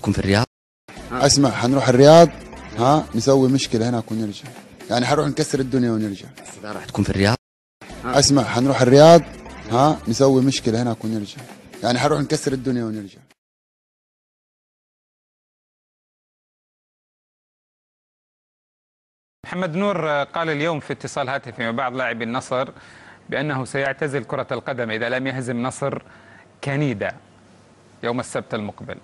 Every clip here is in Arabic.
تكون في الرياض؟ اسمع، حنروح الرياض، نسوي مشكلة هناك ونرجع. يعني حنروح نكسر الدنيا ونرجع. السودان راح تكون في الرياض؟ اسمع، حنروح الرياض، نسوي مشكلة هناك ونرجع. يعني حنروح نكسر الدنيا ونرجع. محمد نور قال اليوم في اتصال هاتفي مع بعض لاعبي النصر بأنه سيعتزل كرة القدم إذا لم يهزم نصر كنيدا يوم السبت المقبل.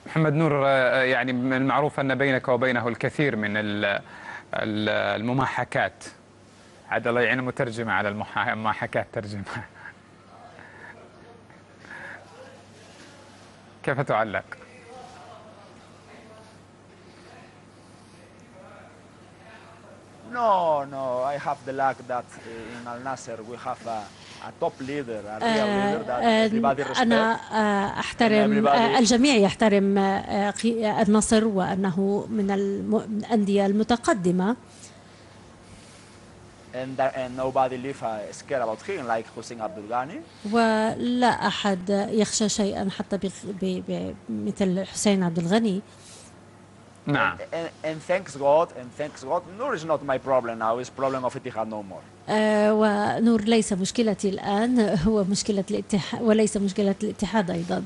محمد نور، يعني من المعروف أن بينك وبينه الكثير من المماحكات. عاد الله يعين المترجمة على المماحكات ترجمة. كيف تعلق؟ No, I have the luck that in Al Nasser we have a top leader, a real leader that everybody respects. أنا أحترم الجميع يحترم النصر وأنه من الأندية المتقدمة. And nobody live scared about him like Hussein Abdul Ghani. ولا أحد يخشى شيئا حتى مثل حسين عبد الغني. نعم. And thanks God, Noor is not my problem now. It's problem of Ittihad no more. ونور ليس مشكلتي الآن، هو مشكلة الاتحاد وليس مشكلة الاتحاد أيضا.